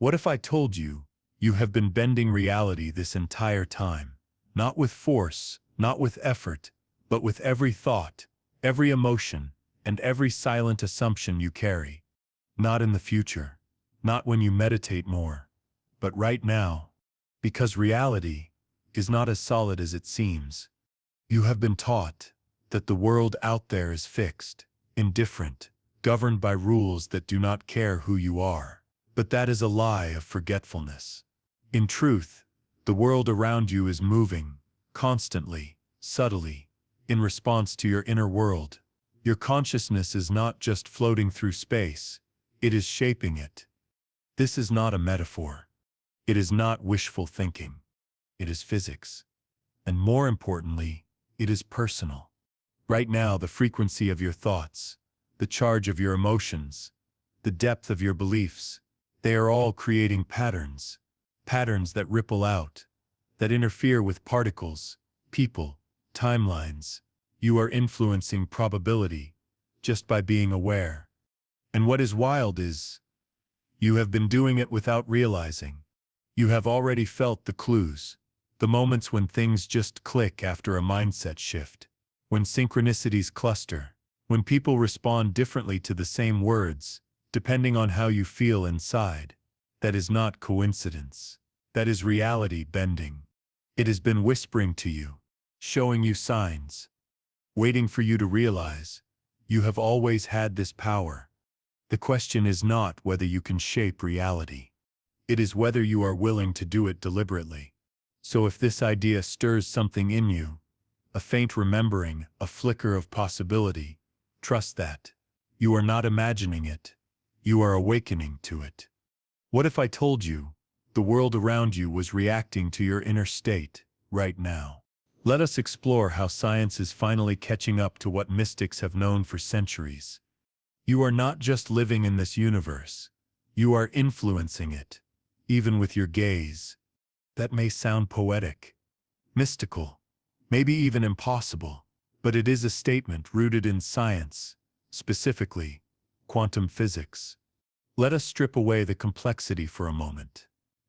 What if I told you, you have been bending reality this entire time? Not with force, not with effort, but with every thought, every emotion, and every silent assumption you carry. Not in the future, not when you meditate more, but right now. Because reality is not as solid as it seems. You have been taught that the world out there is fixed, indifferent, governed by rules that do not care who you are. But that is a lie of forgetfulness. In truth, the world around you is moving, constantly, subtly, in response to your inner world. Your consciousness is not just floating through space, it is shaping it. This is not a metaphor. It is not wishful thinking. It is physics. And more importantly, it is personal. Right now, the frequency of your thoughts, the charge of your emotions, the depth of your beliefs, they are all creating patterns. Patterns that ripple out, that interfere with particles, people, timelines. You are influencing probability just by being aware. And what is wild is, you have been doing it without realizing. You have already felt the clues, the moments when things just click after a mindset shift, when synchronicities cluster, when people respond differently to the same words, depending on how you feel inside. That is not coincidence. That is reality bending. It has been whispering to you, showing you signs, waiting for you to realize you have always had this power. The question is not whether you can shape reality. It is whether you are willing to do it deliberately. So if this idea stirs something in you, a faint remembering, a flicker of possibility, trust that. You are not imagining it. You are awakening to it. What if I told you the world around you was reacting to your inner state right now? Let us explore how science is finally catching up to what mystics have known for centuries. You are not just living in this universe. You are influencing it, even with your gaze. That may sound poetic, mystical, maybe even impossible, but it is a statement rooted in science, specifically quantum physics. Let us strip away the complexity for a moment.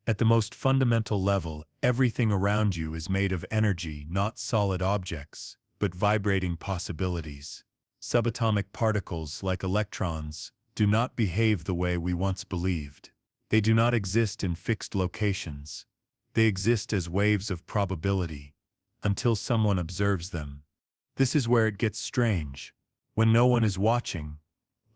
At the most fundamental level, everything around you is made of energy, not solid objects, but vibrating possibilities. Subatomic particles, like electrons, do not behave the way we once believed. They do not exist in fixed locations. They exist as waves of probability, until someone observes them. This is where it gets strange. When no one is watching,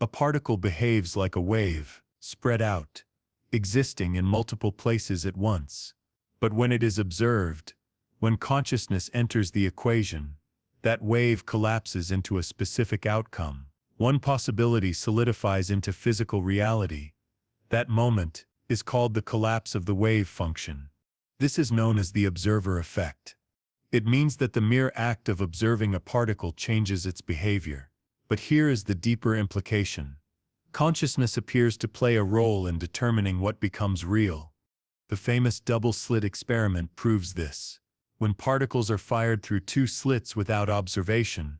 a particle behaves like a wave, spread out, existing in multiple places at once. But when it is observed, when consciousness enters the equation, that wave collapses into a specific outcome. One possibility solidifies into physical reality. That moment is called the collapse of the wave function. This is known as the observer effect. It means that the mere act of observing a particle changes its behavior. But here is the deeper implication. Consciousness appears to play a role in determining what becomes real. The famous double-slit experiment proves this. When particles are fired through two slits without observation,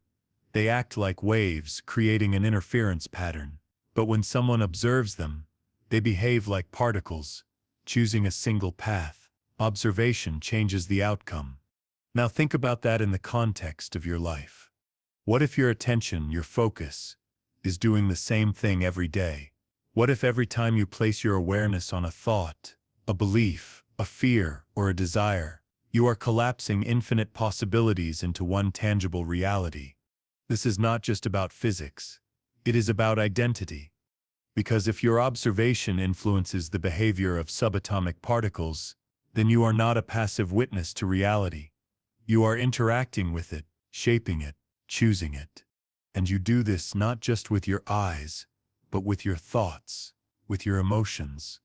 they act like waves, creating an interference pattern. But when someone observes them, they behave like particles, choosing a single path. Observation changes the outcome. Now think about that in the context of your life. What if your attention, your focus, is doing the same thing every day? What if every time you place your awareness on a thought, a belief, a fear, or a desire, you are collapsing infinite possibilities into one tangible reality? This is not just about physics. It is about identity. Because if your observation influences the behavior of subatomic particles, then you are not a passive witness to reality. You are interacting with it, shaping it, choosing it. And you do this not just with your eyes, but with your thoughts, with your emotions,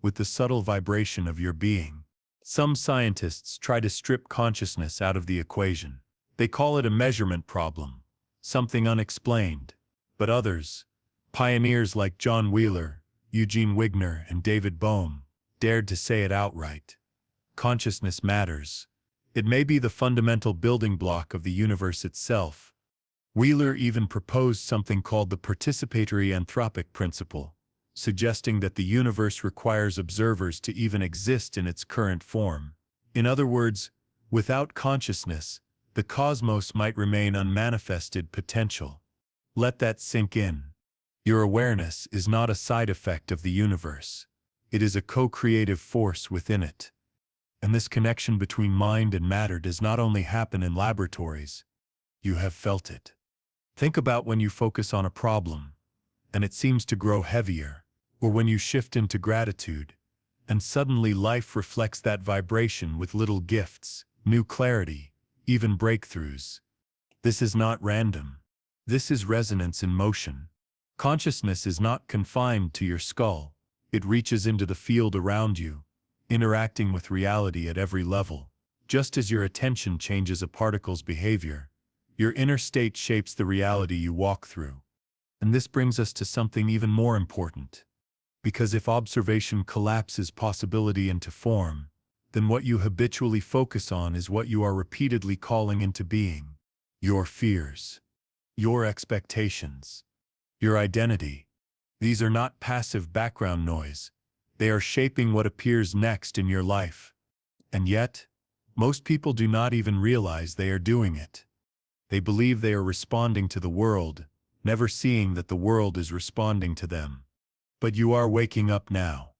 with the subtle vibration of your being. Some scientists try to strip consciousness out of the equation. They call it a measurement problem, something unexplained. But others, pioneers like John Wheeler, Eugene Wigner, and David Bohm, dared to say it outright. Consciousness matters. It may be the fundamental building block of the universe itself. Wheeler even proposed something called the participatory anthropic principle, suggesting that the universe requires observers to even exist in its current form. In other words, without consciousness, the cosmos might remain unmanifested potential. Let that sink in. Your awareness is not a side effect of the universe. It is a co-creative force within it. And this connection between mind and matter does not only happen in laboratories. You have felt it. Think about when you focus on a problem, and it seems to grow heavier, or when you shift into gratitude, and suddenly life reflects that vibration with little gifts, new clarity, even breakthroughs. This is not random. This is resonance in motion. Consciousness is not confined to your skull. It reaches into the field around you, interacting with reality at every level. Just as your attention changes a particle's behavior, your inner state shapes the reality you walk through. And this brings us to something even more important. Because if observation collapses possibility into form, then what you habitually focus on is what you are repeatedly calling into being. Your fears, your expectations, your identity. These are not passive background noise. They are shaping what appears next in your life. And yet, most people do not even realize they are doing it. They believe they are responding to the world, never seeing that the world is responding to them. But you are waking up now.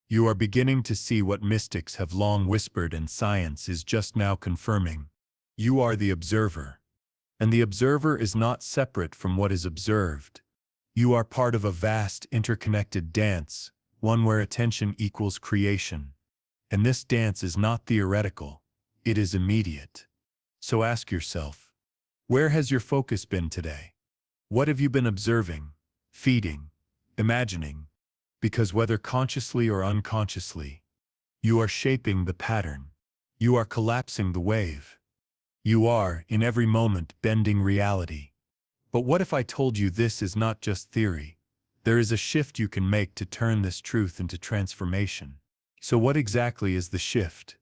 You are beginning to see what mystics have long whispered and science is just now confirming. You are the observer. And the observer is not separate from what is observed. You are part of a vast interconnected dance, one where attention equals creation. And this dance is not theoretical. It is immediate. So ask yourself, where has your focus been today? What have you been observing, feeding, imagining? Because whether consciously or unconsciously, you are shaping the pattern. You are collapsing the wave. You are, in every moment, bending reality. But what if I told you this is not just theory? There is a shift you can make to turn this truth into transformation. So what exactly is the shift?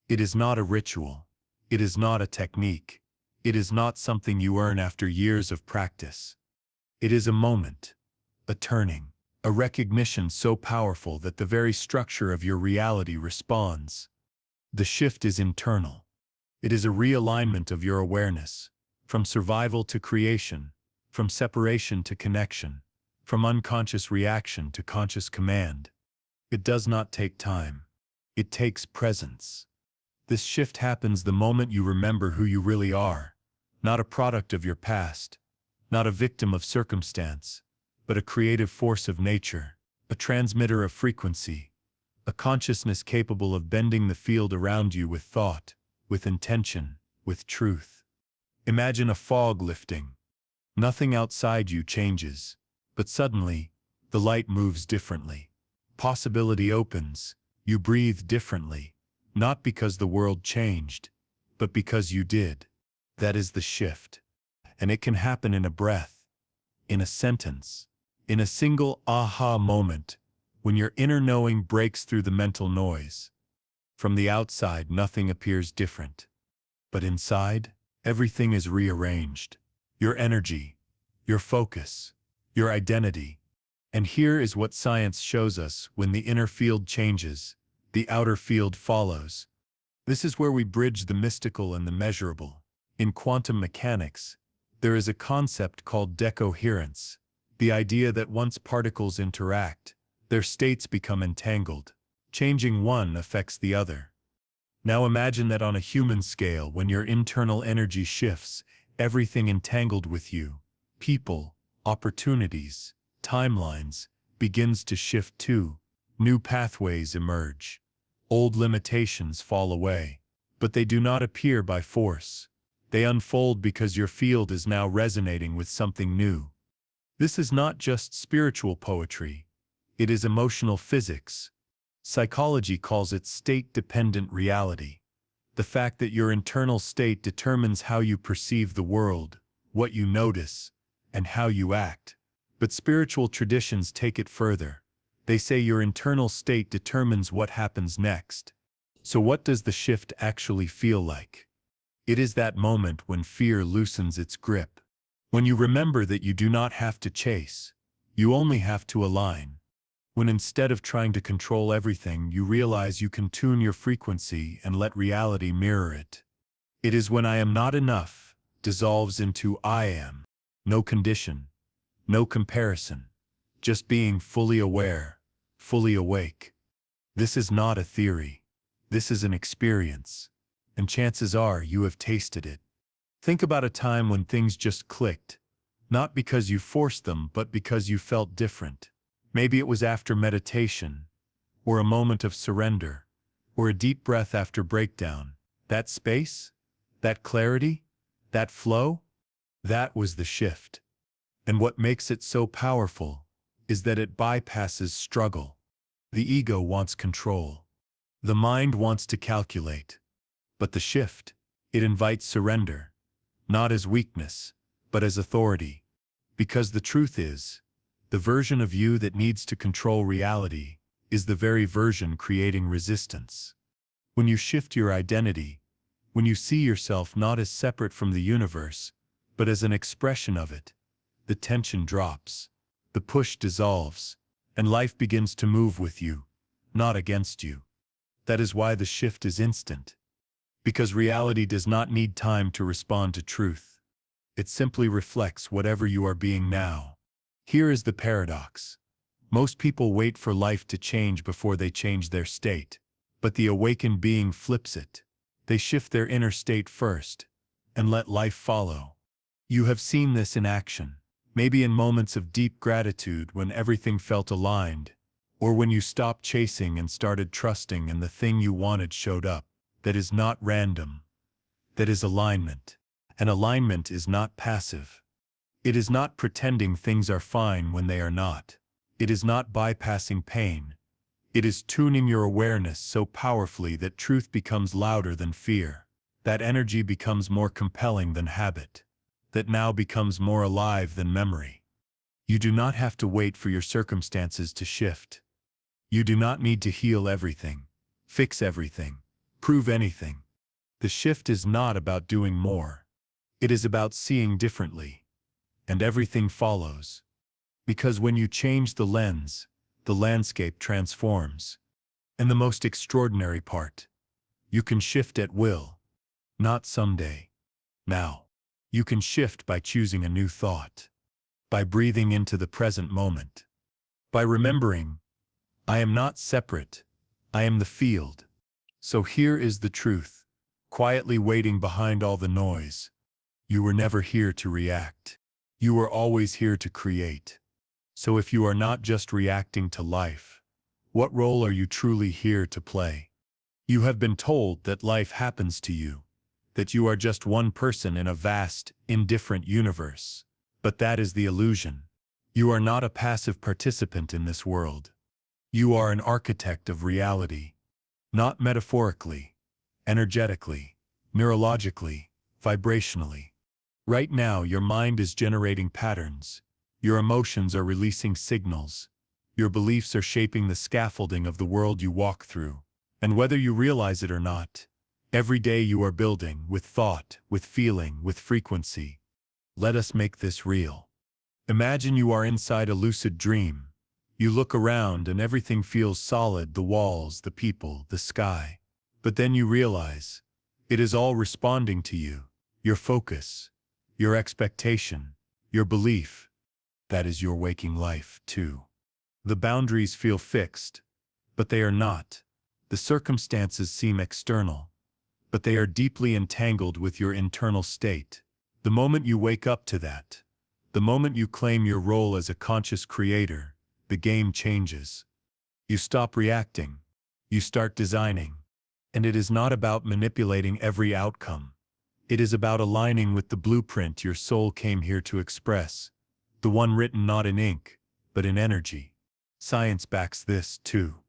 It is not a ritual. It is not a technique. It is not something you earn after years of practice. It is a moment, a turning, a recognition so powerful that the very structure of your reality responds. The shift is internal. It is a realignment of your awareness, from survival to creation, from separation to connection, from unconscious reaction to conscious command. It does not take time. It takes presence. This shift happens the moment you remember who you really are, not a product of your past, not a victim of circumstance, but a creative force of nature, a transmitter of frequency, a consciousness capable of bending the field around you with thought, with intention, with truth. Imagine a fog lifting. Nothing outside you changes, but suddenly, the light moves differently. Possibility opens. You breathe differently. Not because the world changed, but because you did. That is the shift. And it can happen in a breath, in a sentence, in a single aha moment, when your inner knowing breaks through the mental noise. From the outside, nothing appears different. But inside, everything is rearranged. Your energy, your focus, your identity. And here is what science shows us: when the inner field changes, the outer field follows. This is where we bridge the mystical and the measurable. In quantum mechanics, there is a concept called decoherence, the idea that once particles interact, their states become entangled. Changing one affects the other. Now imagine that on a human scale, when your internal energy shifts, everything entangled with you, people, opportunities, timelines, begins to shift too. New pathways emerge. Old limitations fall away. But they do not appear by force. They unfold because your field is now resonating with something new. This is not just spiritual poetry. It is emotional physics. Psychology calls it state-dependent reality. The fact that your internal state determines how you perceive the world, what you notice, and how you act. But spiritual traditions take it further. They say your internal state determines what happens next. So what does the shift actually feel like? It is that moment when fear loosens its grip. When you remember that you do not have to chase, you only have to align. When instead of trying to control everything, you realize you can tune your frequency and let reality mirror it. It is when I am not enough dissolves into I am. No condition, no comparison, just being fully aware, fully awake. This is not a theory. This is an experience. And chances are you have tasted it. Think about a time when things just clicked. Not because you forced them, but because you felt different. Maybe it was after meditation, or a moment of surrender, or a deep breath after breakdown. That space, that clarity, that flow, that was the shift. And what makes it so powerful is that it bypasses struggle. The ego wants control. The mind wants to calculate. But the shift, it invites surrender, not as weakness, but as authority. Because the truth is, the version of you that needs to control reality is the very version creating resistance. When you shift your identity, when you see yourself not as separate from the universe, but as an expression of it, the tension drops, the push dissolves, and life begins to move with you, not against you. That is why the shift is instant. Because reality does not need time to respond to truth. It simply reflects whatever you are being now. Here is the paradox. Most people wait for life to change before they change their state. But the awakened being flips it. They shift their inner state first, and let life follow. You have seen this in action. Maybe in moments of deep gratitude when everything felt aligned, or when you stopped chasing and started trusting and the thing you wanted showed up. That is not random. That is alignment. And alignment is not passive. It is not pretending things are fine when they are not. It is not bypassing pain. It is tuning your awareness so powerfully that truth becomes louder than fear. That energy becomes more compelling than habit. That now becomes more alive than memory. You do not have to wait for your circumstances to shift. You do not need to heal everything, fix everything, prove anything. The shift is not about doing more. It is about seeing differently. And everything follows. Because when you change the lens, the landscape transforms. And the most extraordinary part, you can shift at will. Not someday. Now. You can shift by choosing a new thought. By breathing into the present moment. By remembering, I am not separate. I am the field. So here is the truth, quietly waiting behind all the noise. You were never here to react. You were always here to create. So if you are not just reacting to life, what role are you truly here to play? You have been told that life happens to you, that you are just one person in a vast, indifferent universe. But that is the illusion. You are not a passive participant in this world. You are an architect of reality. Not metaphorically, energetically, neurologically, vibrationally. Right now your mind is generating patterns. Your emotions are releasing signals. Your beliefs are shaping the scaffolding of the world you walk through. And whether you realize it or not, every day you are building with thought, with feeling, with frequency. Let us make this real. Imagine you are inside a lucid dream. You look around and everything feels solid, the walls, the people, the sky. But then you realize, it is all responding to you, your focus, your expectation, your belief. That is your waking life, too. The boundaries feel fixed, but they are not. The circumstances seem external, but they are deeply entangled with your internal state. The moment you wake up to that, the moment you claim your role as a conscious creator, the game changes. You stop reacting. You start designing. And it is not about manipulating every outcome. It is about aligning with the blueprint your soul came here to express, the one written not in ink, but in energy. Science backs this, too.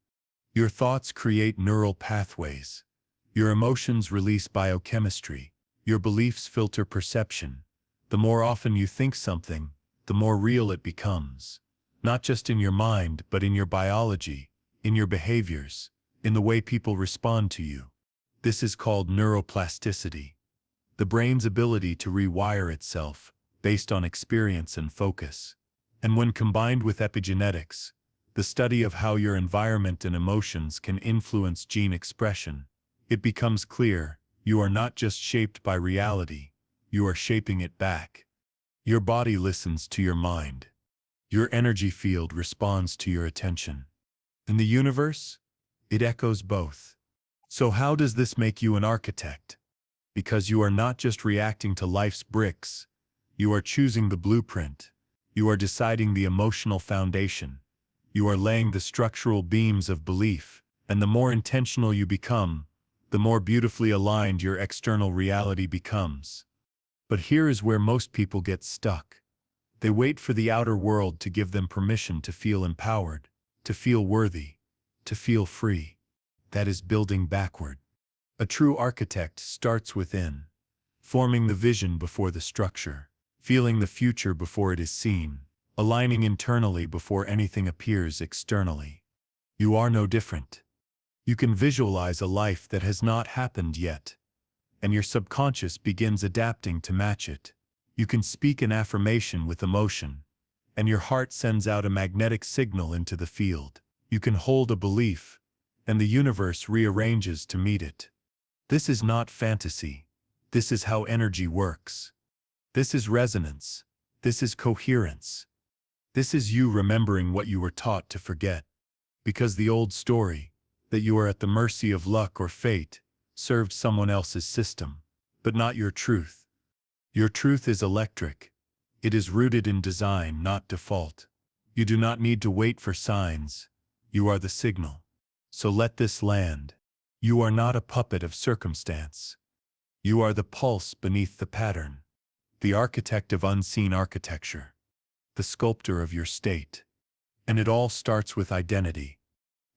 Your thoughts create neural pathways. Your emotions release biochemistry. Your beliefs filter perception. The more often you think something, the more real it becomes. Not just in your mind, but in your biology, in your behaviors, in the way people respond to you. This is called neuroplasticity, the brain's ability to rewire itself based on experience and focus. And when combined with epigenetics, the the study of how your environment and emotions can influence gene expression, it becomes clear you are not just shaped by reality, you are shaping it back. Your body listens to your mind. Your energy field responds to your attention. In the universe, it echoes both. So how does this make you an architect? Because you are not just reacting to life's bricks, you are choosing the blueprint. You are deciding the emotional foundation. You are laying the structural beams of belief, and the more intentional you become, the more beautifully aligned your external reality becomes. But here is where most people get stuck. They wait for the outer world to give them permission to feel empowered, to feel worthy, to feel free. That is building backward. A true architect starts within, forming the vision before the structure, feeling the future before it is seen, aligning internally before anything appears externally. You are no different. You can visualize a life that has not happened yet, and your subconscious begins adapting to match it. You can speak an affirmation with emotion, and your heart sends out a magnetic signal into the field. You can hold a belief, and the universe rearranges to meet it. This is not fantasy. This is how energy works. This is resonance. This is coherence. This is you remembering what you were taught to forget. Because the old story, that you are at the mercy of luck or fate, served someone else's system, but not your truth. Your truth is electric. It is rooted in design, not default. You do not need to wait for signs. You are the signal. So let this land. You are not a puppet of circumstance. You are the pulse beneath the pattern, the architect of unseen architecture, the sculptor of your state. And it all starts with identity.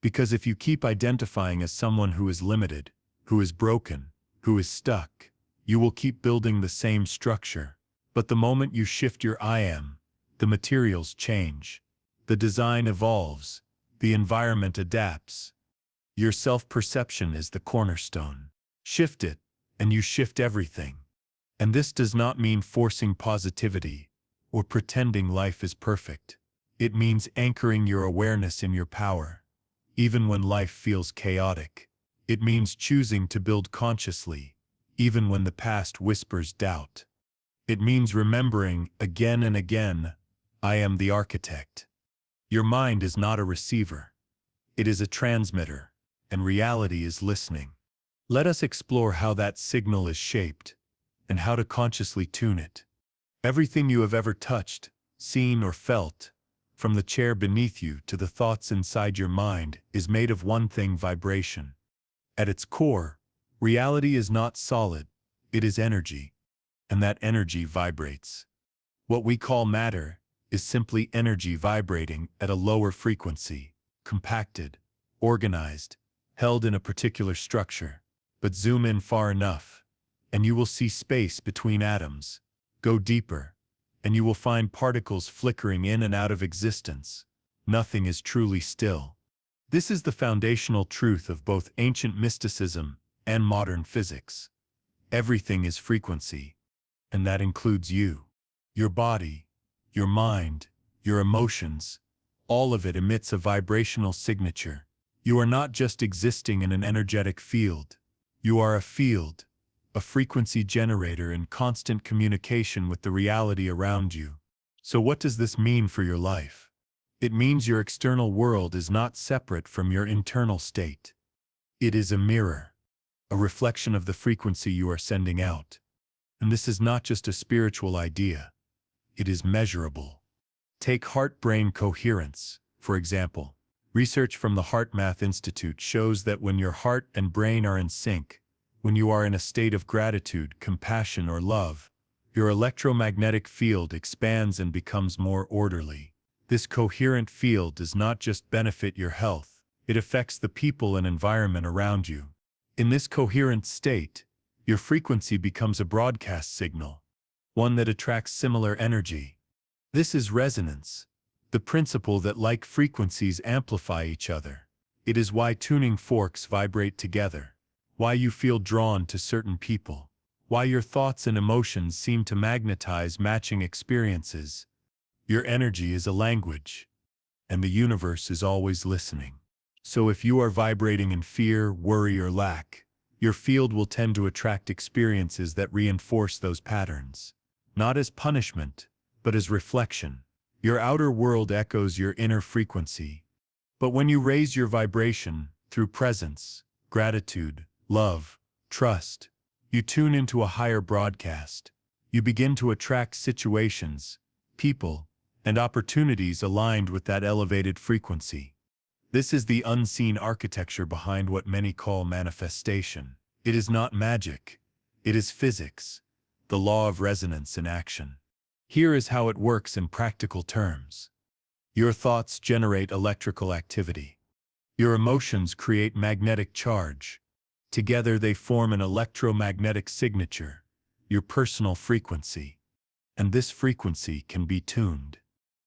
Because if you keep identifying as someone who is limited, who is broken, who is stuck, you will keep building the same structure. But the moment you shift your I am, the materials change, the design evolves, the environment adapts. Your self-perception is the cornerstone. Shift it, and you shift everything. And this does not mean forcing positivity or pretending life is perfect. It means anchoring your awareness in your power, even when life feels chaotic. It means choosing to build consciously, even when the past whispers doubt. It means remembering again and again, I am the architect. Your mind is not a receiver. It is a transmitter, and reality is listening. Let us explore how that signal is shaped, and how to consciously tune it. Everything you have ever touched, seen or felt, from the chair beneath you to the thoughts inside your mind, is made of one thing: vibration. At its core, reality is not solid, it is energy, and that energy vibrates. What we call matter is simply energy vibrating at a lower frequency, compacted, organized, held in a particular structure. But zoom in far enough, and you will see space between atoms. Go deeper, and you will find particles flickering in and out of existence. Nothing is truly still. This is the foundational truth of both ancient mysticism and modern physics. Everything is frequency, and that includes you. Your body, your mind, your emotions, all of it emits a vibrational signature. You are not just existing in an energetic field. You are a field, a frequency generator in constant communication with the reality around you. So what does this mean for your life? It means your external world is not separate from your internal state. It is a mirror, a reflection of the frequency you are sending out. And this is not just a spiritual idea. It is measurable. Take heart-brain coherence, for example. Research from the HeartMath Institute shows that when your heart and brain are in sync, when you are in a state of gratitude, compassion, or love, your electromagnetic field expands and becomes more orderly. This coherent field does not just benefit your health, it affects the people and environment around you. In this coherent state, your frequency becomes a broadcast signal, one that attracts similar energy. This is resonance, the principle that like frequencies amplify each other. It is why tuning forks vibrate together, why you feel drawn to certain people, why your thoughts and emotions seem to magnetize matching experiences. Your energy is a language. and the universe is always listening. So if you are vibrating in fear, worry, or lack, your field will tend to attract experiences that reinforce those patterns. Not as punishment, but as reflection. Your outer world echoes your inner frequency. But when you raise your vibration through presence, gratitude, love, trust, you tune into a higher broadcast. You begin to attract situations, people, and opportunities aligned with that elevated frequency. This is the unseen architecture behind what many call manifestation. It is not magic. It is physics, the law of resonance in action. Here is how it works in practical terms. Your thoughts generate electrical activity. Your emotions create magnetic charge. Together they form an electromagnetic signature, your personal frequency. And this frequency can be tuned.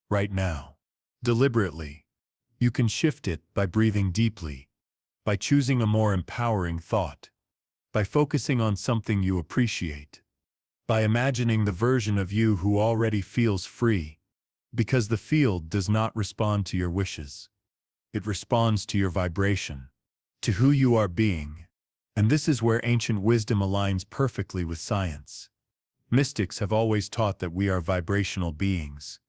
Right now. Deliberately. You can shift it by breathing deeply, by choosing a more empowering thought, by focusing on something you appreciate, by imagining the version of you who already feels free, because the field does not respond to your wishes. It responds to your vibration, to who you are being. And this is where ancient wisdom aligns perfectly with science. Mystics have always taught that we are vibrational beings,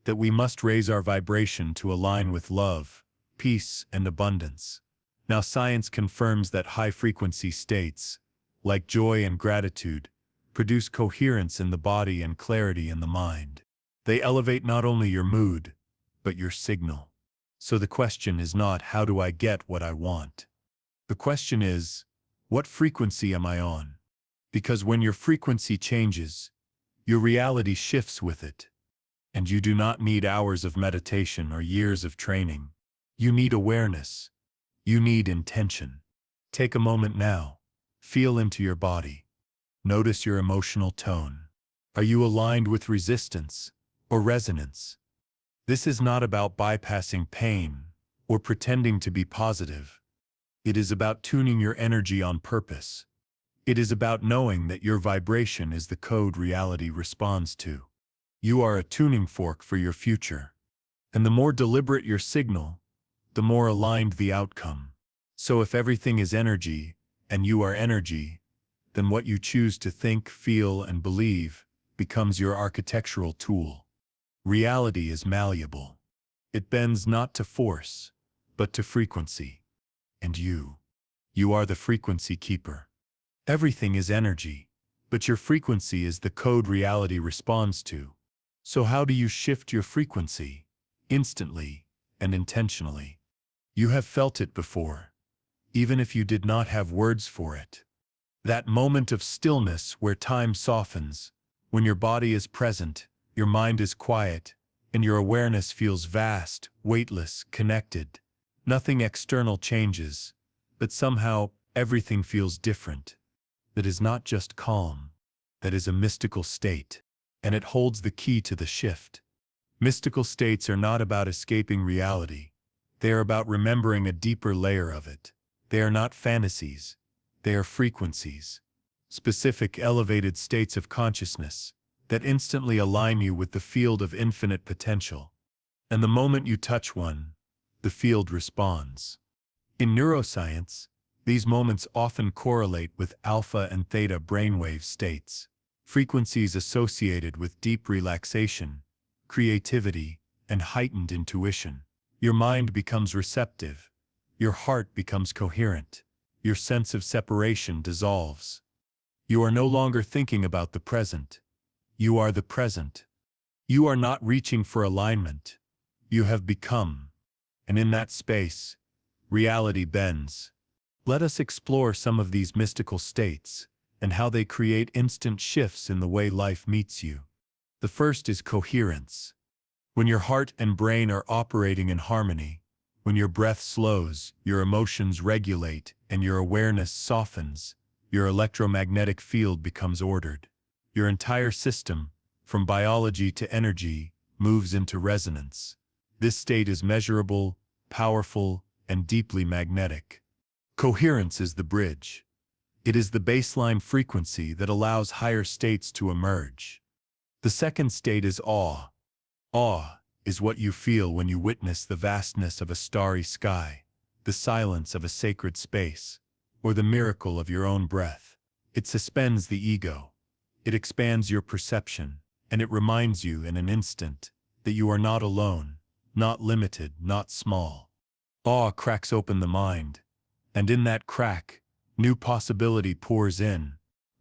that we must raise our vibration to align with love, peace, and abundance. Now science confirms that high-frequency states, like joy and gratitude, produce coherence in the body and clarity in the mind. They elevate not only your mood, but your signal. So the question is not, how do I get what I want? The question is, what frequency am I on? Because when your frequency changes, your reality shifts with it. And you do not need hours of meditation or years of training. You need awareness. You need intention. Take a moment now. Feel into your body. Notice your emotional tone. Are you aligned with resistance or resonance? This is not about bypassing pain or pretending to be positive. It is about tuning your energy on purpose. It is about knowing that your vibration is the code reality responds to. You are a tuning fork for your future. And the more deliberate your signal, the more aligned the outcome. So if everything is energy, and you are energy, then what you choose to think, feel, and believe becomes your architectural tool. Reality is malleable. It bends not to force, but to frequency. And you are the frequency keeper. Everything is energy, but your frequency is the code reality responds to. So how do you shift your frequency? Instantly and intentionally. You have felt it before, even if you did not have words for it. That moment of stillness where time softens, when your body is present, your mind is quiet, and your awareness feels vast, weightless, connected. Nothing external changes, but somehow everything feels different. That is not just calm. That is a mystical state. And it holds the key to the shift. Mystical states are not about escaping reality. They are about remembering a deeper layer of it. They are not fantasies. They are frequencies. Specific elevated states of consciousness that instantly align you with the field of infinite potential. And the moment you touch one, the field responds. In neuroscience, these moments often correlate with alpha and theta brainwave states. Frequencies associated with deep relaxation, creativity, and heightened intuition. Your mind becomes receptive. Your heart becomes coherent. Your sense of separation dissolves. You are no longer thinking about the present. You are the present. You are not reaching for alignment. You have become. And in that space, reality bends. Let us explore some of these mystical states and how they create instant shifts in the way life meets you. The first is coherence. When your heart and brain are operating in harmony, when your breath slows, your emotions regulate, and your awareness softens, your electromagnetic field becomes ordered. Your entire system, from biology to energy, moves into resonance. This state is measurable, powerful, and deeply magnetic. Coherence is the bridge. It is the baseline frequency that allows higher states to emerge. The second state is awe. Awe is what you feel when you witness the vastness of a starry sky, the silence of a sacred space, or the miracle of your own breath. It suspends the ego. It expands your perception, and it reminds you in an instant that you are not alone, not limited, not small. Awe cracks open the mind, and in that crack, new possibility pours in.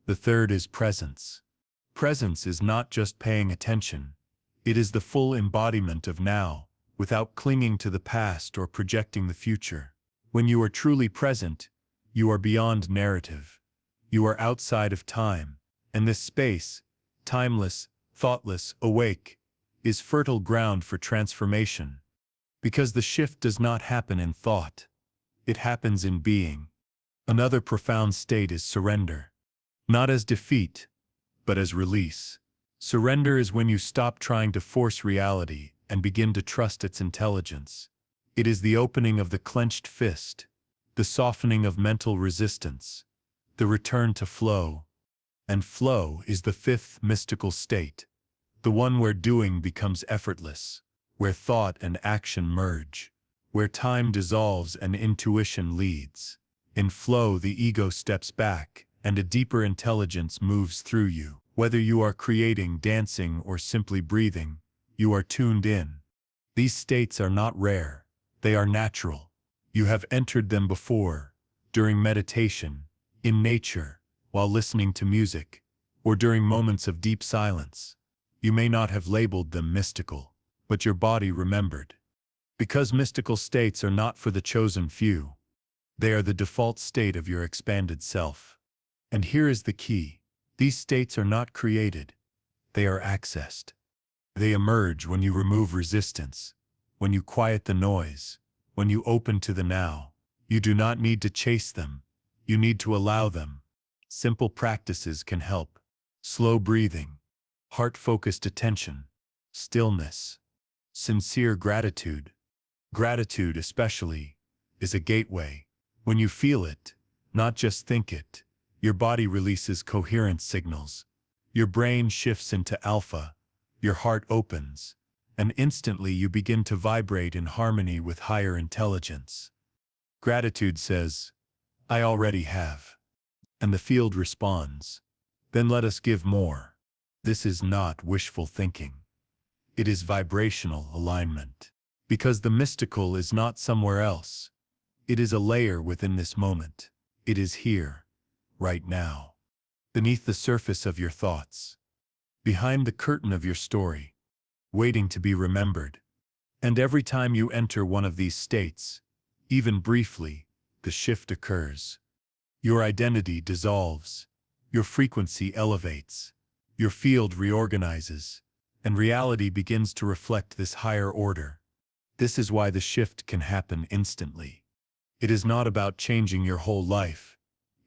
The third is presence. Presence is not just paying attention. It is the full embodiment of now, without clinging to the past or projecting the future. When you are truly present, you are beyond narrative. You are outside of time, and this space, timeless, thoughtless, awake, is fertile ground for transformation. Because the shift does not happen in thought. It happens in being. Another profound state is surrender. Not as defeat, but as release. Surrender is when you stop trying to force reality and begin to trust its intelligence. It is the opening of the clenched fist, the softening of mental resistance, the return to flow. And flow is the fifth mystical state, the one where doing becomes effortless, where thought and action merge, where time dissolves and intuition leads. In flow, the ego steps back, and a deeper intelligence moves through you. Whether you are creating, dancing, or simply breathing, you are tuned in. These states are not rare, they are natural. You have entered them before, during meditation, in nature, while listening to music, or during moments of deep silence. You may not have labeled them mystical, but your body remembered. Because mystical states are not for the chosen few. They are the default state of your expanded self. And here is the key. These states are not created. They are accessed. They emerge when you remove resistance, when you quiet the noise, when you open to the now. You do not need to chase them. You need to allow them. Simple practices can help. Slow breathing, heart-focused attention, stillness, sincere gratitude. Gratitude especially is a gateway. When you feel it, not just think it, your body releases coherent signals. Your brain shifts into alpha, your heart opens, and instantly you begin to vibrate in harmony with higher intelligence. Gratitude says, "I already have." And the field responds, "Then let us give more." This is not wishful thinking. It is vibrational alignment. Because the mystical is not somewhere else. It is a layer within this moment. It is here, right now, beneath the surface of your thoughts, behind the curtain of your story, waiting to be remembered. And every time you enter one of these states, even briefly, the shift occurs. Your identity dissolves, your frequency elevates, your field reorganizes, and reality begins to reflect this higher order. This is why the shift can happen instantly. It is not about changing your whole life.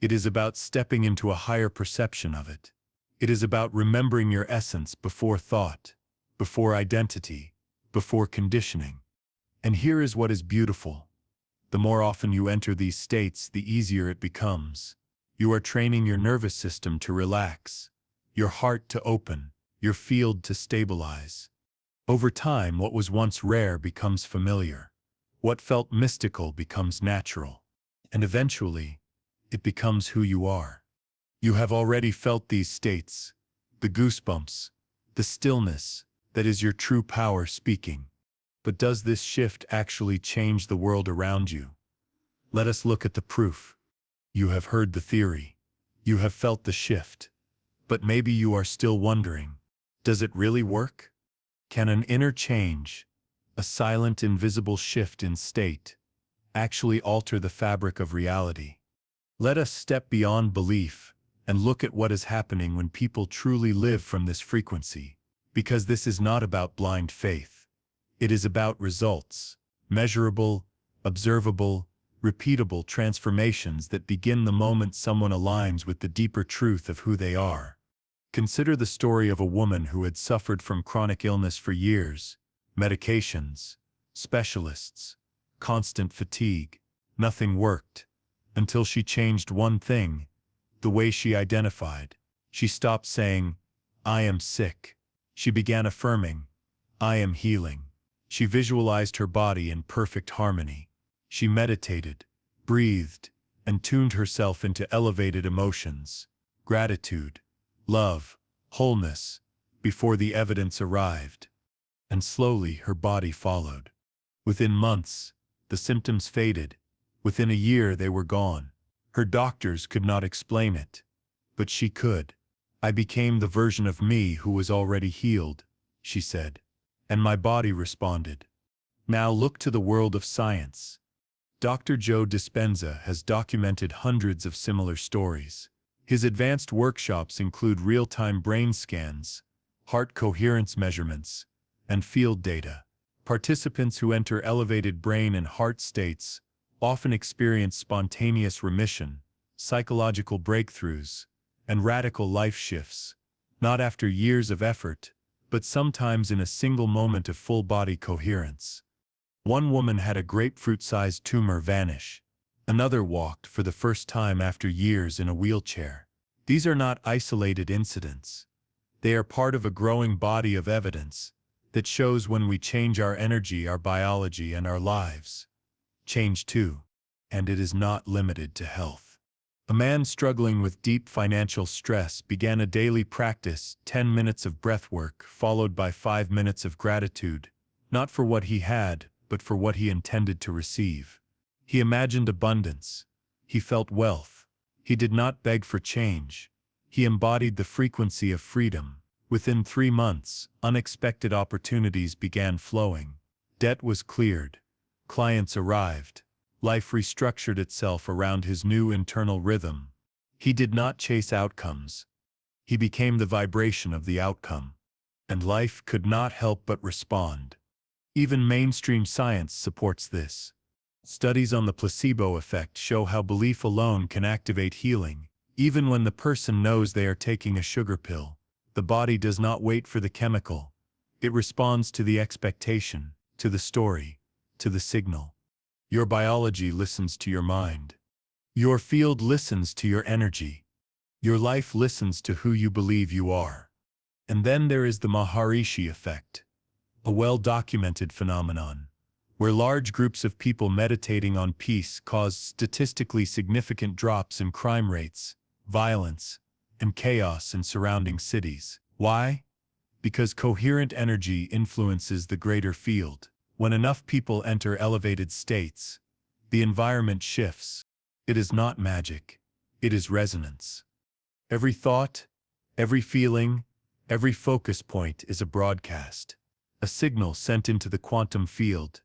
It is about stepping into a higher perception of it. It is about remembering your essence before thought, before identity, before conditioning. And here is what is beautiful. The more often you enter these states, the easier it becomes. You are training your nervous system to relax, your heart to open, your field to stabilize. Over time, what was once rare becomes familiar. What felt mystical becomes natural. And eventually, it becomes who you are. You have already felt these states, the goosebumps, the stillness, that is your true power speaking. But does this shift actually change the world around you? Let us look at the proof. You have heard the theory. You have felt the shift. But maybe you are still wondering, does it really work? Can an inner change, a silent, invisible shift in state, actually alter the fabric of reality? Let us step beyond belief and look at what is happening when people truly live from this frequency. Because this is not about blind faith. It is about results, measurable, observable, repeatable transformations that begin the moment someone aligns with the deeper truth of who they are. Consider the story of a woman who had suffered from chronic illness for years, medications, specialists, constant fatigue. Nothing worked, until she changed one thing, the way she identified. She stopped saying, "I am sick." She began affirming, "I am healing." She visualized her body in perfect harmony. She meditated, breathed, and tuned herself into elevated emotions, gratitude, love, wholeness, before the evidence arrived. And slowly her body followed. Within months, the symptoms faded. Within a year they were gone. Her doctors could not explain it. But she could. I became the version of me who was already healed, she said. And my body responded. Now look to the world of science. Dr. Joe Dispenza has documented hundreds of similar stories. His advanced workshops include real-time brain scans, heart coherence measurements, and field data. Participants who enter elevated brain and heart states often experience spontaneous remission, psychological breakthroughs, and radical life shifts, not after years of effort, but sometimes in a single moment of full-body coherence. One woman had a grapefruit-sized tumor vanish. Another walked for the first time after years in a wheelchair. These are not isolated incidents. They are part of a growing body of evidence that shows when we change our energy, our biology, and our lives change too. And it is not limited to health. A man struggling with deep financial stress began a daily practice, 10 minutes of breath work followed by 5 minutes of gratitude, not for what he had, but for what he intended to receive. He imagined abundance. He felt wealth. He did not beg for change. He embodied the frequency of freedom. Within 3 months, unexpected opportunities began flowing. Debt was cleared. Clients arrived. Life restructured itself around his new internal rhythm. He did not chase outcomes. He became the vibration of the outcome. And life could not help but respond. Even mainstream science supports this. Studies on the placebo effect show how belief alone can activate healing. Even when the person knows they are taking a sugar pill, the body does not wait for the chemical. It responds to the expectation, to the story, to the signal. Your biology listens to your mind. Your field listens to your energy. Your life listens to who you believe you are. And then there is the Maharishi effect, a well-documented phenomenon, where large groups of people meditating on peace caused statistically significant drops in crime rates, violence, and chaos in surrounding cities. Why? Because coherent energy influences the greater field. When enough people enter elevated states, the environment shifts. It is not magic. It is resonance. Every thought, every feeling, every focus point is a broadcast, a signal sent into the quantum field,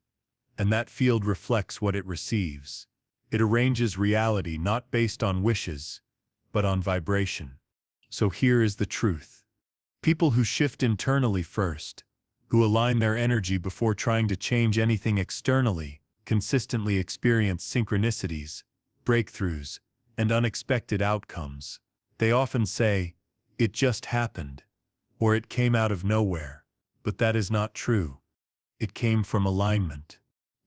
and that field reflects what it receives. It arranges reality not based on wishes, but on vibration. So here is the truth. People who shift internally first, who align their energy before trying to change anything externally, consistently experience synchronicities, breakthroughs, and unexpected outcomes. They often say, "It just happened," or "It came out of nowhere." But that is not true. It came from alignment.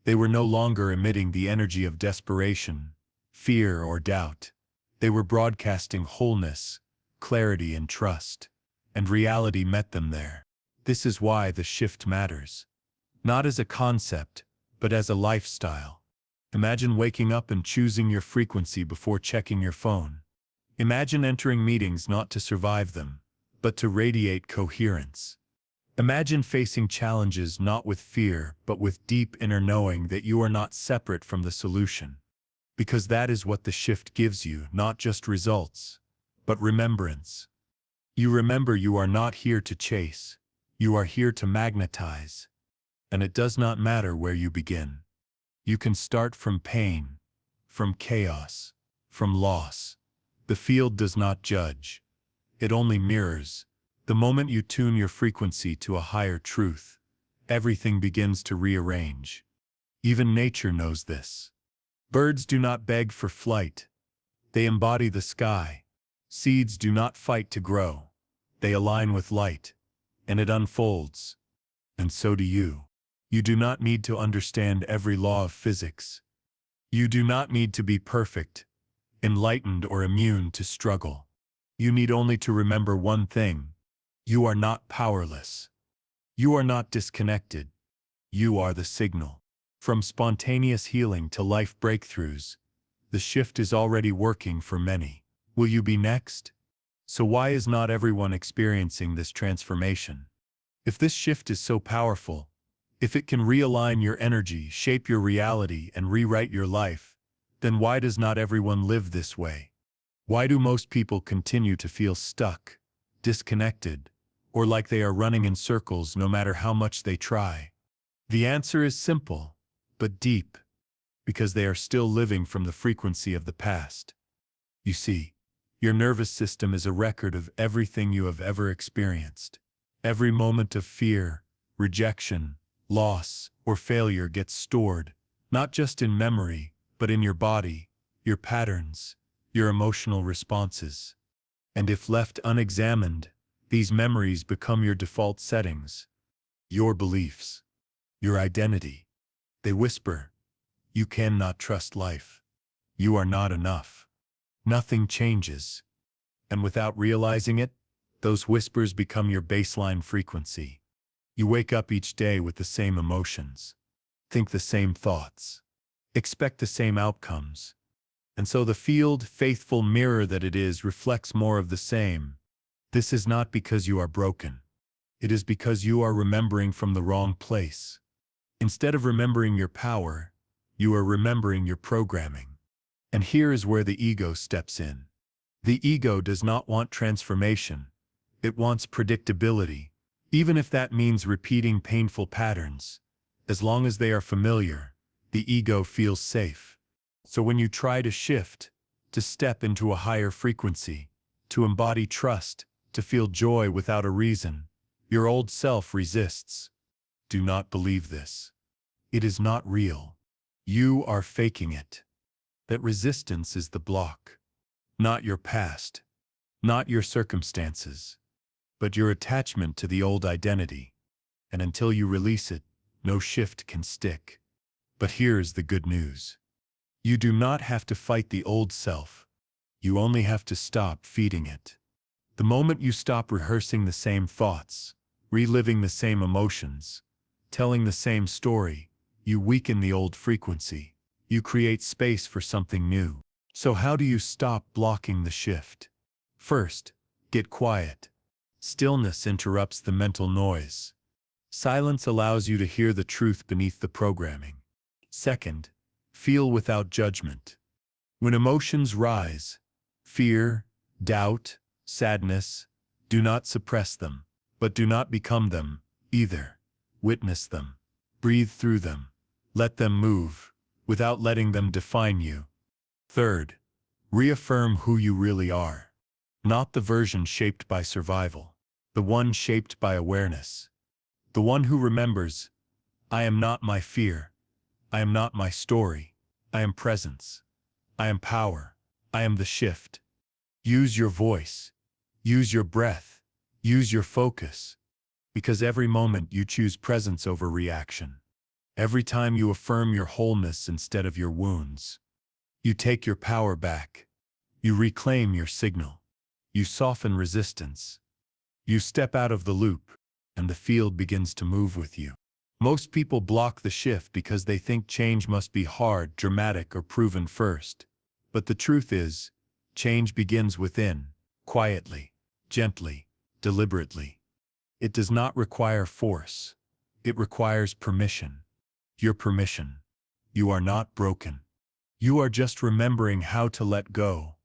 They were no longer emitting the energy of desperation, fear, or doubt. They were broadcasting wholeness, clarity, and trust. And reality met them there. This is why the shift matters. Not as a concept, but as a lifestyle. Imagine waking up and choosing your frequency before checking your phone. Imagine entering meetings not to survive them, but to radiate coherence. Imagine facing challenges not with fear, but with deep inner knowing that you are not separate from the solution. Because that is what the shift gives you, not just results, but remembrance. You remember you are not here to chase. You are here to magnetize. And it does not matter where you begin. You can start from pain, from chaos, from loss. The field does not judge. It only mirrors. The moment you tune your frequency to a higher truth, everything begins to rearrange. Even nature knows this. Birds do not beg for flight. They embody the sky. Seeds do not fight to grow. They align with light, and it unfolds. And so do you. You do not need to understand every law of physics. You do not need to be perfect, enlightened, or immune to struggle. You need only to remember one thing. You are not powerless. You are not disconnected. You are the signal. From spontaneous healing to life breakthroughs, the shift is already working for many. Will you be next? So why is not everyone experiencing this transformation? If this shift is so powerful, if it can realign your energy, shape your reality, and rewrite your life, then why does not everyone live this way? Why do most people continue to feel stuck, disconnected, or like they are running in circles no matter how much they try? The answer is simple, but deep, because they are still living from the frequency of the past. You see, your nervous system is a record of everything you have ever experienced. Every moment of fear, rejection, loss, or failure gets stored, not just in memory, but in your body, your patterns, your emotional responses. And if left unexamined, these memories become your default settings, your beliefs, your identity. They whisper, "You cannot trust life. You are not enough. Nothing changes." And without realizing it, those whispers become your baseline frequency. You wake up each day with the same emotions, think the same thoughts, expect the same outcomes. And so the field, faithful mirror that it is, reflects more of the same. This is not because you are broken. It is because you are remembering from the wrong place. Instead of remembering your power, you are remembering your programming. And here is where the ego steps in. The ego does not want transformation. It wants predictability, even if that means repeating painful patterns. As long as they are familiar, the ego feels safe. So when you try to shift, to step into a higher frequency, to embody trust, to feel joy without a reason, your old self resists. Do not believe this. It is not real. You are faking it. That resistance is the block. Not your past, not your circumstances, but your attachment to the old identity. And until you release it, no shift can stick. But here is the good news. You do not have to fight the old self. You only have to stop feeding it. The moment you stop rehearsing the same thoughts, reliving the same emotions, telling the same story, you weaken the old frequency. You create space for something new. So how do you stop blocking the shift? First, get quiet. Stillness interrupts the mental noise. Silence allows you to hear the truth beneath the programming. Second, feel without judgment. When emotions rise, fear, doubt, sadness, do not suppress them, but do not become them either. Witness them. Breathe through them. Let them move, without letting them define you. Third, reaffirm who you really are. Not the version shaped by survival, the one shaped by awareness. The one who remembers, I am not my fear. I am not my story. I am presence. I am power. I am the shift. Use your voice. Use your breath. Use your focus. Because every moment you choose presence over reaction. Every time you affirm your wholeness instead of your wounds. You take your power back. You reclaim your signal. You soften resistance. You step out of the loop, and the field begins to move with you. Most people block the shift because they think change must be hard, dramatic, or proven first. But the truth is, change begins within, quietly, gently, deliberately. It does not require force. It requires permission. Your permission. You are not broken. You are just remembering how to let go.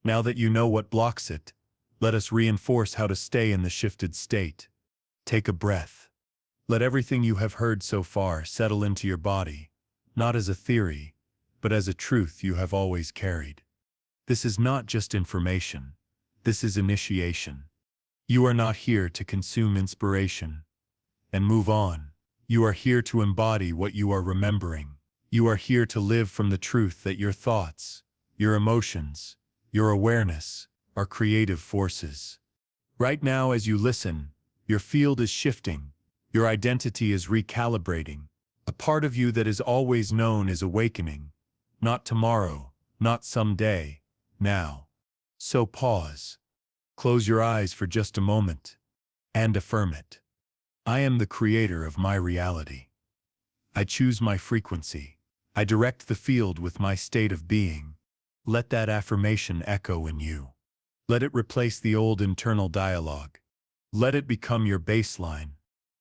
Now that you know what blocks it, let us reinforce how to stay in the shifted state. Take a breath. Let everything you have heard so far settle into your body, not as a theory, but as a truth you have always carried. This is not just information. This is initiation. You are not here to consume inspiration and move on. You are here to embody what you are remembering. You are here to live from the truth that your thoughts, your emotions, your awareness are creative forces. Right now, as you listen, your field is shifting. Your identity is recalibrating. A part of you that is always known is awakening. Not tomorrow, not someday, now. So pause. Close your eyes for just a moment and affirm it. I am the creator of my reality. I choose my frequency. I direct the field with my state of being. Let that affirmation echo in you. Let it replace the old internal dialogue. Let it become your baseline.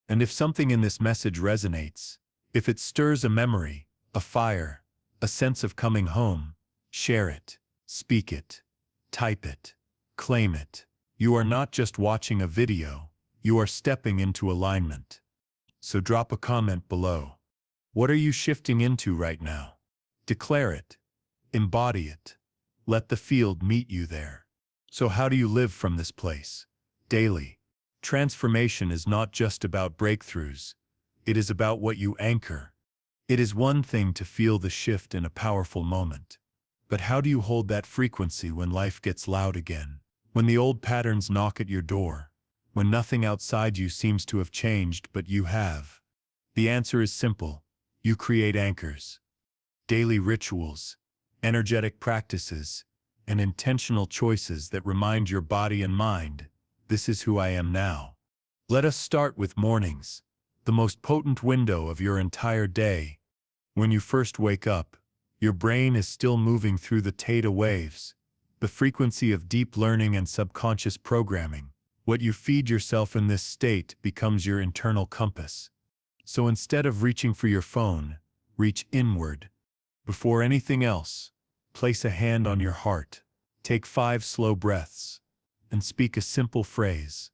And if something in this message resonates, if it stirs a memory, a fire, a sense of coming home, share it, speak it, type it, claim it. You are not just watching a video, you are stepping into alignment. So drop a comment below. What are you shifting into right now? Declare it. Embody it. Let the field meet you there. So how do you live from this place? Daily. Transformation is not just about breakthroughs. It is about what you anchor. It is one thing to feel the shift in a powerful moment. But how do you hold that frequency when life gets loud again? When the old patterns knock at your door? When nothing outside you seems to have changed but you have? The answer is simple. You create anchors. Daily rituals, energetic practices, and intentional choices that remind your body and mind, this is who I am now. Let us start with mornings, the most potent window of your entire day. When you first wake up, your brain is still moving through the theta waves, the frequency of deep learning and subconscious programming. What you feed yourself in this state becomes your internal compass. So instead of reaching for your phone, reach inward. Before anything else, place a hand on your heart, take 5 slow breaths, and speak a simple phrase.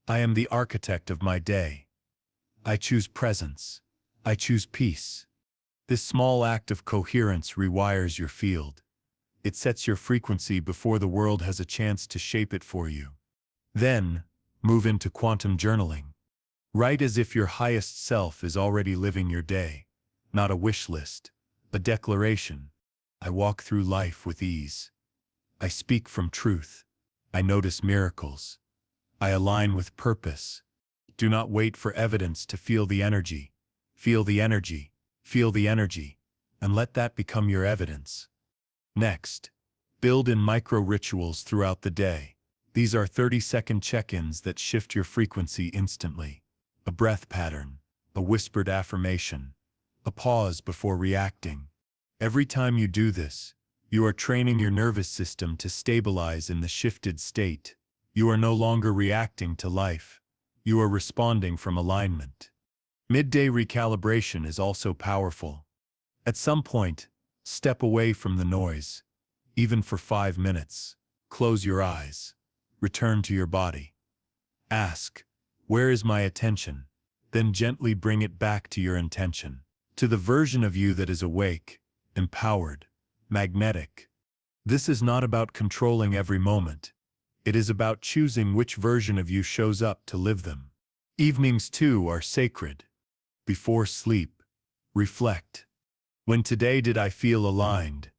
I am the architect of my day. I choose presence. I choose peace. This small act of coherence rewires your field. It sets your frequency before the world has a chance to shape it for you. Then, move into quantum journaling. Write as if your highest self is already living your day, not a wish list, a declaration. I walk through life with ease. I speak from truth. I notice miracles. I align with purpose. Do not wait for evidence to feel the energy. Feel the energy, feel the energy, and let that become your evidence. Next, build in micro rituals throughout the day. These are 30-second check-ins that shift your frequency instantly. A breath pattern, a whispered affirmation, a pause before reacting. Every time you do this, you are training your nervous system to stabilize in the shifted state. You are no longer reacting to life. You are responding from alignment. Midday recalibration is also powerful. At some point, step away from the noise. Even for 5 minutes. Close your eyes. Return to your body. Ask, where is my attention? Then gently bring it back to your intention. To the version of you that is awake, empowered, magnetic. This is not about controlling every moment. It is about choosing which version of you shows up to live them. Evenings too are sacred. Before sleep, reflect. When today did I feel aligned?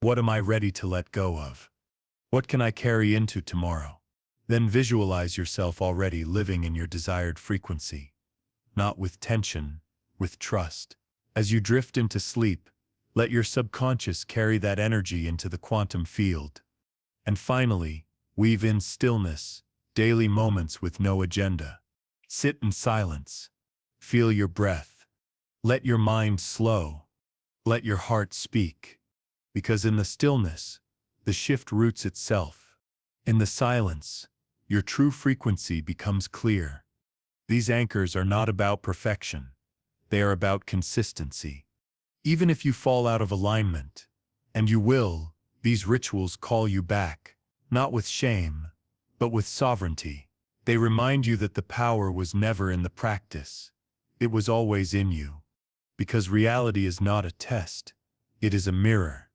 What am I ready to let go of? What can I carry into tomorrow? Then visualize yourself already living in your desired frequency. Not with tension, with trust. As you drift into sleep, let your subconscious carry that energy into the quantum field. And finally, weave in stillness, daily moments with no agenda. Sit in silence. Feel your breath. Let your mind slow. Let your heart speak. Because in the stillness, the shift roots itself. In the silence, your true frequency becomes clear. These anchors are not about perfection. They are about consistency. Even if you fall out of alignment, and you will, these rituals call you back, not with shame, but with sovereignty. They remind you that the power was never in the practice. It was always in you. Because reality is not a test. It is a mirror.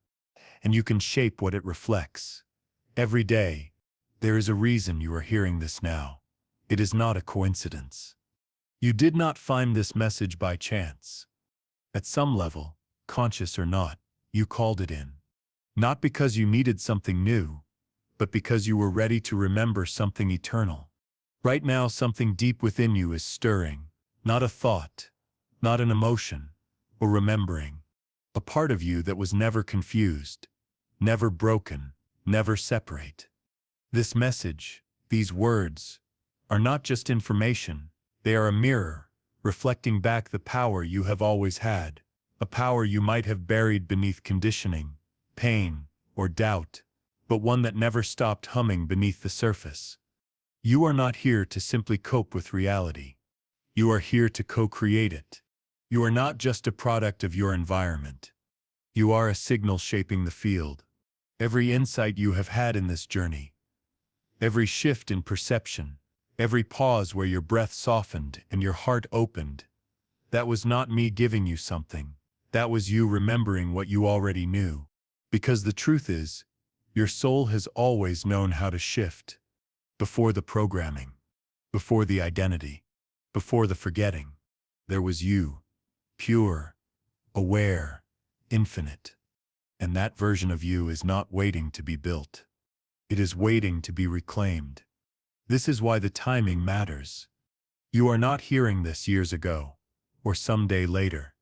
And you can shape what it reflects. Every day, there is a reason you are hearing this now. It is not a coincidence. You did not find this message by chance. At some level, conscious or not, you called it in. Not because you needed something new, but because you were ready to remember something eternal. Right now, something deep within you is stirring. Not a thought, not an emotion, or remembering. A part of you that was never confused, never broken, never separate. This message, these words, are not just information, they are a mirror, reflecting back the power you have always had, a power you might have buried beneath conditioning, pain, or doubt, but one that never stopped humming beneath the surface. You are not here to simply cope with reality. You are here to co-create it. You are not just a product of your environment. You are a signal shaping the field. Every insight you have had in this journey, every shift in perception, every pause where your breath softened and your heart opened, that was not me giving you something. That was you remembering what you already knew. Because the truth is, your soul has always known how to shift. Before the programming, before the identity, before the forgetting, there was you, pure, aware, infinite. And that version of you is not waiting to be built. It is waiting to be reclaimed. This is why the timing matters. You are not hearing this years ago, or someday later.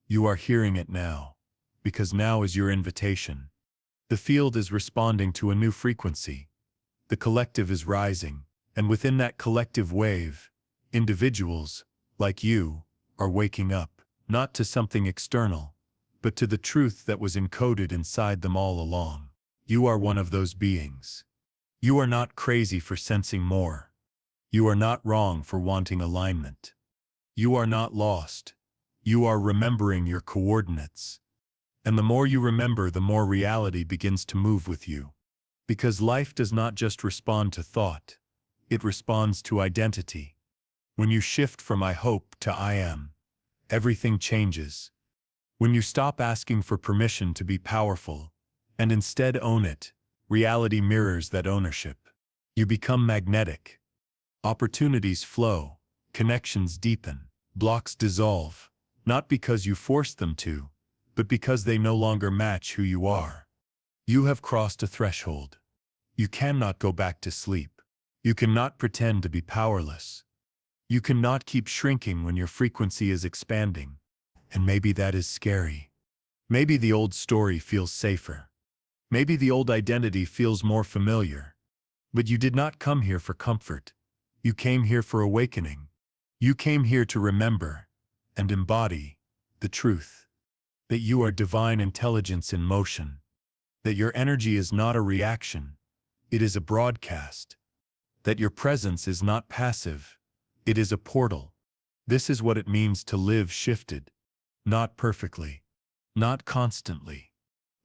You are hearing it now, because now is your invitation. The field is responding to a new frequency. The collective is rising, and within that collective wave, individuals, like you, are waking up, not to something external, but to the truth that was encoded inside them all along. You are one of those beings. You are not crazy for sensing more. You are not wrong for wanting alignment. You are not lost. You are remembering your coordinates. And the more you remember, the more reality begins to move with you. Because life does not just respond to thought, it responds to identity. When you shift from I hope to I am, everything changes. When you stop asking for permission to be powerful, and instead own it, reality mirrors that ownership. You become magnetic. Opportunities flow, connections deepen, blocks dissolve, not because you forced them to, but because they no longer match who you are. You have crossed a threshold. You cannot go back to sleep. You cannot pretend to be powerless. You cannot keep shrinking when your frequency is expanding. And maybe that is scary. Maybe the old story feels safer. Maybe the old identity feels more familiar. But you did not come here for comfort. You came here for awakening. You came here to remember and embody the truth. That you are divine intelligence in motion. That your energy is not a reaction. It is a broadcast. That your presence is not passive. It is a portal. This is what it means to live shifted. Not perfectly. Not constantly.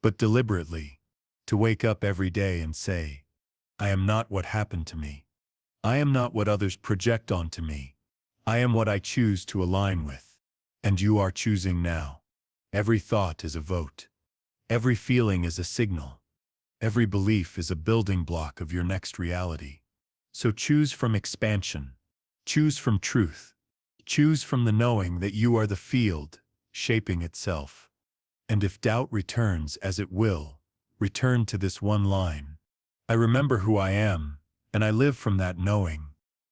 But deliberately. To wake up every day and say, I am not what happened to me. I am not what others project onto me. I am what I choose to align with. And you are choosing now. Every thought is a vote. Every feeling is a signal. Every belief is a building block of your next reality. So choose from expansion. Choose from truth. Choose from the knowing that you are the field, shaping itself. And if doubt returns, as it will, return to this one line. I remember who I am, and I live from that knowing.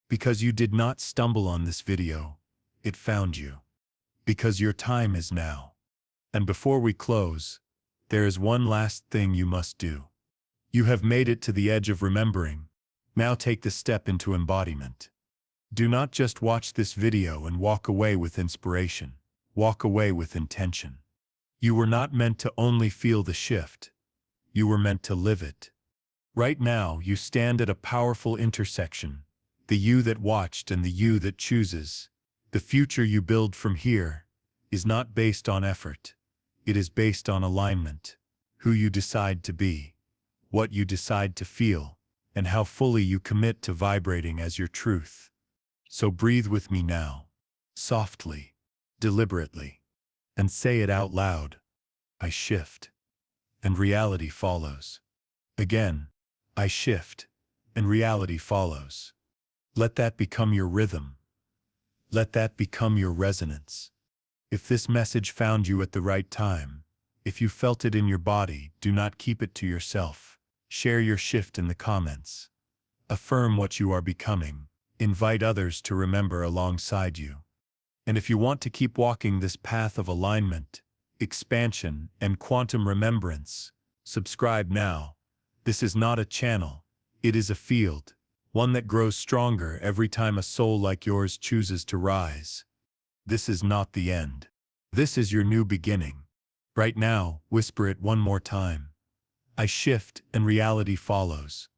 Because you did not stumble on this video, it found you. Because your time is now. And before we close, there is one last thing you must do. You have made it to the edge of remembering. Now take the step into embodiment. Do not just watch this video and walk away with inspiration. Walk away with intention. You were not meant to only feel the shift. You were meant to live it. Right now, you stand at a powerful intersection. The you that watched and the you that chooses. The future you build from here is not based on effort. It is based on alignment. Who you decide to be, what you decide to feel, and how fully you commit to vibrating as your truth. So breathe with me now, softly, deliberately, and say it out loud. I shift, and reality follows. Again, I shift, and reality follows. Let that become your rhythm. Let that become your resonance. If this message found you at the right time, if you felt it in your body, do not keep it to yourself. Share your shift in the comments. Affirm what you are becoming. Invite others to remember alongside you. And if you want to keep walking this path of alignment, expansion, and quantum remembrance, subscribe now. This is not a channel. It is a field. One that grows stronger every time a soul like yours chooses to rise. This is not the end. This is your new beginning. Right now, whisper it one more time. I shift and reality follows.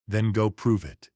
Then go prove it.